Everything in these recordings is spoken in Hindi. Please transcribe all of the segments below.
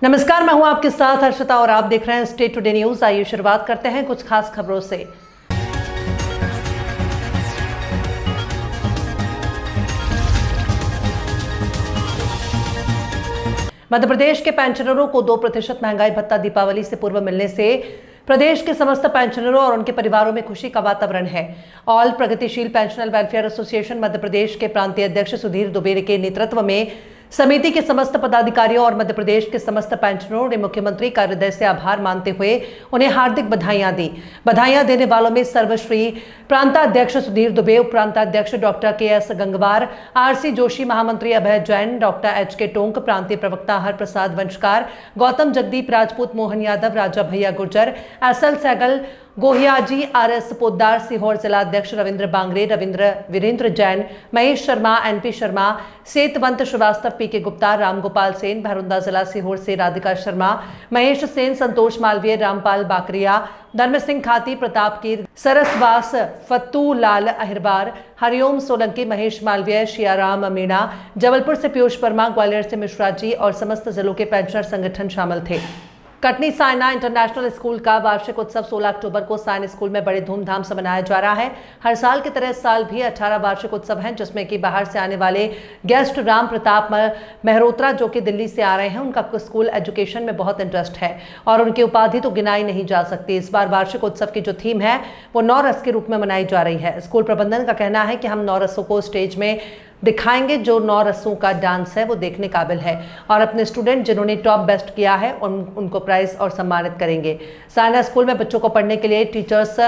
नमस्कार, मैं हूं आपके साथ हर्षिता और आप देख रहे हैं स्टेट टुडे न्यूज। आइए शुरुआत करते हैं कुछ खास खबरों से। मध्य प्रदेश के पेंशनरों को 2% महंगाई भत्ता दीपावली से पूर्व मिलने से प्रदेश के समस्त पेंशनरों और उनके परिवारों में खुशी का वातावरण है। ऑल प्रगतिशील pensioner welfare association Madhya Pradesh के प्रांतीय अध्यक्ष सुधीर दुबे के नेतृत्व में समिति के समस्त पदाधिकारियों और मध्य प्रदेश के समस्त पेंशनरों ने मुख्यमंत्री का हृदय से आभार मानते हुए उन्हें हार्दिक बधाइयां दी। बधाइयां देने वालों में सर्वश्री प्रांताध्यक्ष सुधीर दुबे, उप प्रांताध्यक्ष doctor K S. Gangwar, R C. Joshi, महामंत्री अभय जैन, डॉक्टर एच.के. टोंक, प्रांतीय प्रवक्ता हर प्रसाद वंशकार, गौतम जगदीप राजपूत, मोहन यादव, राजा भैया गुर्जर, एस.एल. सहगल, गोहियाजी, आर.एस. पोद्दार, सीहोर जिलाध्यक्ष रविंद्र बांगरे, वीरेंद्र जैन, महेश शर्मा, एन.पी. शर्मा, सेतवंत श्रीवास्तव, पी.के. गुप्ता, रामगोपाल सेन, भैरुंदा जिला सीहोर से राधिका शर्मा, महेश सेन, संतोष मालवीय, रामपाल बाकरिया, धर्म सिंह खाती, प्रताप कीर, सरसवास, फत्तू लाल अहिरवार, हरिओम सोलंकी, महेश मालवीय, शियाराम मीणा, जबलपुर से पीयूष वर्मा, ग्वालियर से मिश्रा जी और समस्त जिलों के पेंशनर संगठन शामिल थे। कटनी सायना इंटरनेशनल स्कूल का वार्षिक उत्सव 16 अक्टूबर को सायना स्कूल में बड़े धूमधाम से मनाया जा रहा है। हर साल की तरह इस साल भी 18 वार्षिक उत्सव हैं, जिसमें कि बाहर से आने वाले गेस्ट राम प्रताप मेहरोत्रा जो कि दिल्ली से आ रहे हैं, उनका स्कूल एजुकेशन में बहुत इंटरेस्ट है और उनकी उपाधि तो गिनाई नहीं जा सकती। इस बार वार्षिक उत्सव की जो थीम है वो 9 रस के रूप में मनाई जा रही है। स्कूल प्रबंधन का कहना है कि हम 9 रसों को स्टेज में दिखाएंगे। जो 9 रसों का डांस है वो देखने काबिल है और अपने स्टूडेंट जिन्होंने टॉप बेस्ट किया है उनको प्राइज और सम्मानित करेंगे। सायना स्कूल में बच्चों को पढ़ने के लिए टीचर्स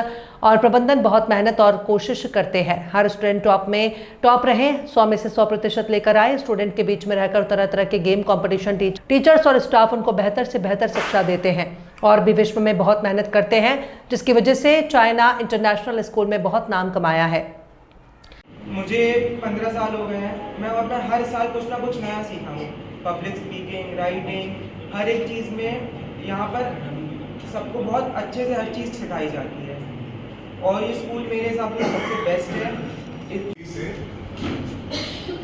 और प्रबंधन बहुत मेहनत और कोशिश करते हैं। हर स्टूडेंट टॉप रहे, 100 में से 100% लेकर आए। स्टूडेंट के बीच में रहकर तरह तरह के गेम कंपटीशन टीचर्स और स्टाफ उनको बेहतर से बेहतर शिक्षा देते हैं और भी विश्व में बहुत मेहनत करते हैं, जिसकी वजह से चाइना इंटरनेशनल स्कूल में बहुत नाम कमाया है। मुझे 15 साल हो गए हैं। मैं और मैं हर साल कुछ ना कुछ नया सीखा हूँ। पब्लिक स्पीकिंग, राइटिंग, हर एक चीज़ में यहाँ पर सबको बहुत अच्छे से हर चीज़ सिखाई जाती है और ये स्कूल मेरे हिसाब से सबसे बेस्ट है। से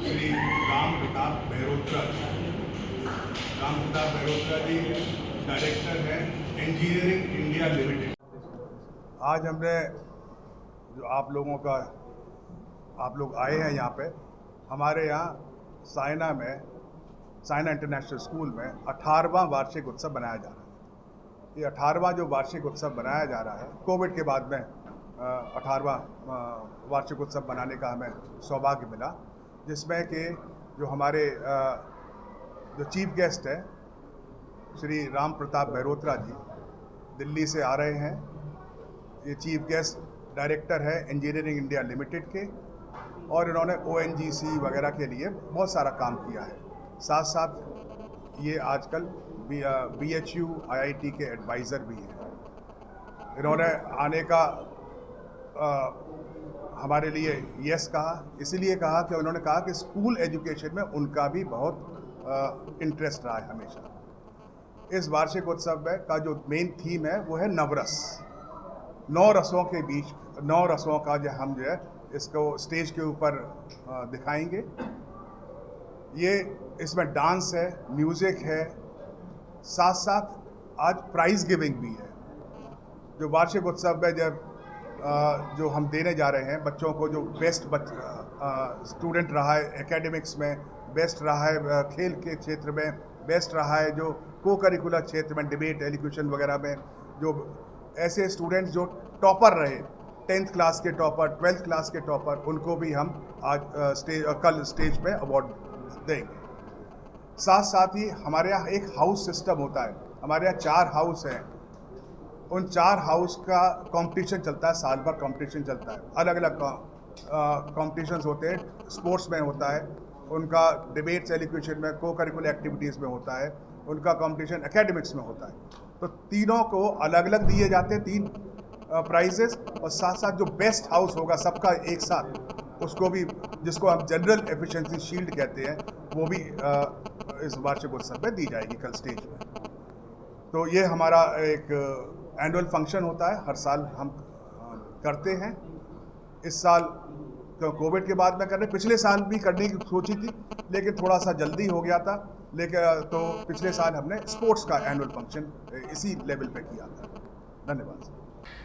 श्री राम प्रताप मेहरोत्रा जी डायरेक्टर हैं इंजीनियरिंग इंडिया लिमिटेड। आज हमने जो आप लोग आए हैं यहाँ पे, हमारे यहाँ सायना इंटरनेशनल स्कूल में 18वां वार्षिक उत्सव मनाया जा रहा है। ये 18वां जो वार्षिक उत्सव मनाया जा रहा है, कोविड के बाद में 18वां वार्षिक उत्सव मनाने का हमें सौभाग्य मिला, जिसमें कि जो हमारे जो चीफ गेस्ट हैं श्री राम प्रताप मेहरोत्रा जी दिल्ली से आ रहे हैं। ये चीफ गेस्ट डायरेक्टर है इंजीनियरिंग इंडिया लिमिटेड के और इन्होंने ONGC वगैरह के लिए बहुत सारा काम किया है। साथ साथ ये आजकल BHU IIT के एडवाइज़र भी हैं। इन्होंने आने का हमारे लिए यस कहा, इसलिए कहा कि उन्होंने कहा कि स्कूल एजुकेशन में उनका भी बहुत इंटरेस्ट रहा है हमेशा। इस वार्षिक उत्सव में का जो मेन थीम है वो है नवरस। 9 रसों के बीच 9 रसों का जो हम जो है इसको स्टेज के ऊपर दिखाएंगे। ये इसमें डांस है, म्यूज़िक है, साथ साथ आज प्राइज़ गिविंग भी है। जो वार्षिक उत्सव में जब जो हम देने जा रहे हैं बच्चों को, जो बेस्ट स्टूडेंट रहा है एकेडमिक्स में, बेस्ट रहा है खेल के क्षेत्र में, बेस्ट रहा है जो को करिकुलर क्षेत्र में, डिबेट, एलिक्यूशन वगैरह में, जो ऐसे स्टूडेंट्स जो टॉपर रहे, 10th क्लास के टॉपर, 12th क्लास के टॉपर, उनको भी हम आज कल स्टेज पे अवार्ड देंगे। साथ साथ ही हमारे यहाँ एक हाउस सिस्टम होता है। हमारे यहाँ 4 हाउस हैं। उन 4 हाउस का कंपटीशन चलता है, साल भर कंपटीशन चलता है। अलग अलग कंपटीशंस होते हैं। स्पोर्ट्स में होता है उनका, डिबेट्स, एलिक्यूशन में, को करिकुलर एक्टिविटीज़ में होता है उनका कंपटीशन, एकेडमिक्स में होता है। तो तीनों को अलग अलग दिए जाते हैं 3 प्राइजेस और साथ साथ जो बेस्ट हाउस होगा सबका एक साथ, उसको भी, जिसको हम जनरल एफिशिएंसी शील्ड कहते हैं, वो भी इस वार्षिक उत्सव में दी जाएगी कल स्टेज में। तो ये हमारा एक एनुअल फंक्शन होता है, हर साल हम करते हैं। इस साल कोविड के बाद में करने, पिछले साल भी करने की सोची थी लेकिन थोड़ा सा जल्दी हो गया था, लेकिन तो पिछले साल हमने स्पोर्ट्स का एनुअल फंक्शन इसी लेवल पे किया था। धन्यवाद।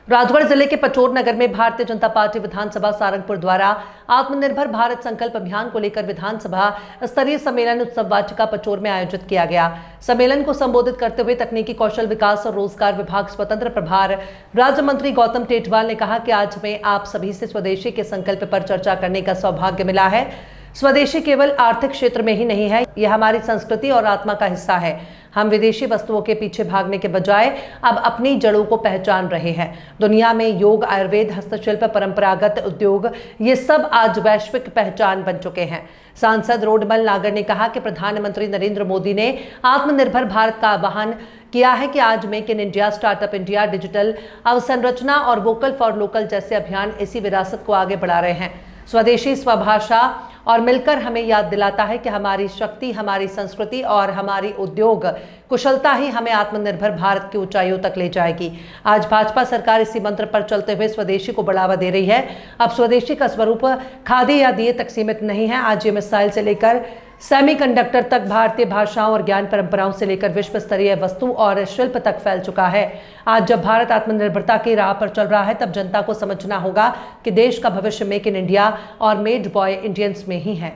राजगढ़ जिले के पचोर नगर में भारतीय जनता पार्टी विधानसभा सारंगपुर द्वारा आत्मनिर्भर भारत संकल्प अभियान को लेकर विधानसभा स्तरीय सम्मेलन उत्सव वाटिका पचोर में आयोजित किया गया। सम्मेलन को संबोधित करते हुए तकनीकी कौशल विकास और रोजगार विभाग स्वतंत्र प्रभार राज्य मंत्री गौतम टेटवाल ने कहा कि आज हमें आप सभी से स्वदेशी के संकल्प पर चर्चा करने का सौभाग्य मिला है। स्वदेशी केवल आर्थिक क्षेत्र में ही नहीं है, यह हमारी संस्कृति और आत्मा का हिस्सा है। हम विदेशी वस्तुओं के पीछे भागने के बजाय अब अपनी जड़ों को पहचान रहे हैं। दुनिया में योग, आयुर्वेद, हस्तशिल्प, परंपरागत उद्योग, ये सब आज वैश्विक पहचान बन चुके हैं। सांसद रोडमल नागर ने कहा कि प्रधानमंत्री नरेंद्र मोदी ने आत्मनिर्भर भारत का आह्वान किया है कि आज make in India, startup India, digital अवसंरचना और वोकल फॉर लोकल जैसे अभियान इसी विरासत को आगे बढ़ा रहे हैं। स्वदेशी, स्वभाषा और मिलकर हमें याद दिलाता है कि हमारी शक्ति, हमारी संस्कृति और हमारी उद्योग कुशलता ही हमें आत्मनिर्भर भारत की ऊंचाइयों तक ले जाएगी। आज भाजपा सरकार इसी मंत्र पर चलते हुए स्वदेशी को बढ़ावा दे रही है। अब स्वदेशी का स्वरूप खादी या दिए तक सीमित नहीं है। आज ये मिसाइल से लेकर सेमीकंडक्टर तक, भारतीय भाषाओं और ज्ञान परंपराओं से लेकर विश्व स्तरीय वस्तु और शिल्प तक फैल चुका है। आज जब भारत आत्मनिर्भरता की राह पर चल रहा है, तब जनता को समझना होगा कि देश का भविष्य मेक इन इंडिया और मेड बॉय इंडियंस में ही है।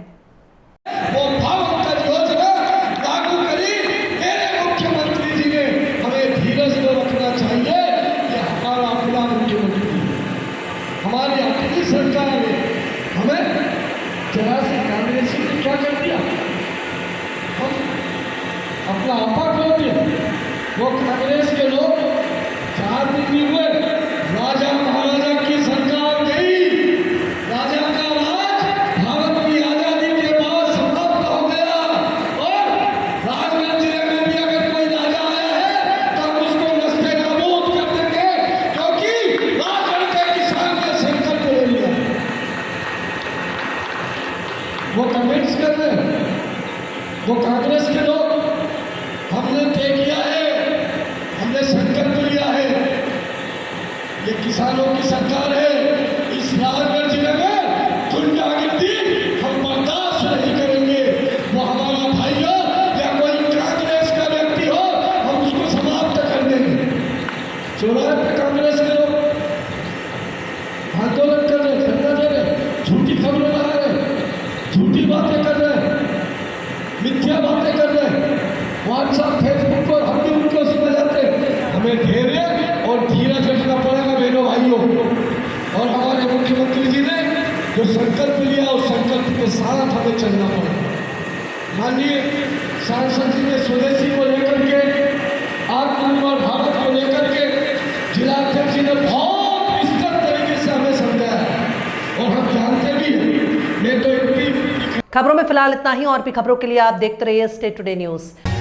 वो भावुक योजना लागू करी मेरे मुख्यमंत्री जी ने। हमें धीरज तो रखना चाहिए कि हमारा अपना मुख्यमंत्री, हमारी अपनी सरकार ने हमें जरा से कांग्रेस ने क्या कर दिया, हम अपना आपा खो दिया। वो कांग्रेस के लोग 4 दिन हुए, राजा महाराजा की सरकार गई, राजा का राज भारत की आजादी के बाद समाप्त हो गया। और राजगढ़ जिले में भी अगर कोई राजा आया है तो हम उसको नस्ते नाबूद कर देंगे, क्योंकि राजगढ़ के किसान ने संकल्प ले लिया। वो कमेंट्स कर रहे हैं, वो कांग्रेस के लोग, हमने तय किया है, हमने संकल्प लिया है, ये किसानों की सरकार है। इस राजगढ़ जिले में गुंडागर्दी हम बर्दाश्त नहीं करेंगे। वो हमारा भाई हो या कोई कांग्रेस का व्यक्ति हो, हम उसको समाप्त कर देंगे। चौराहे पे कांग्रेस के लोग आंदोलन कर रहे, धरना दे रहे, झूठी खबरें लगा रहे, झूठी बातें कर रहे, मिथ्या बातें कर रहे, व्हाट्सएप, फेसबुक पर हम भी उनको समझ आते। हमें धैर्य और धीरज रखना पड़ेगा बहनों भाइयों। और हमारे मुख्यमंत्री जी ने जो संकल्प लिया, उस संकल्प के साथ हमें चलना पड़ेगा। माननीय सांसद जी ने स्वदेशी को लेकर के, आत्मनिर्भर भारत को लेकर के जिला अध्यक्ष जी ने बहुत विस्तृत तरीके से हमें समझाया और हम जानते भी हैं। मैं तो खबरों में फिलहाल इतना ही। और भी खबरों के लिए आप देखते रहिए स्टेट टुडे न्यूज।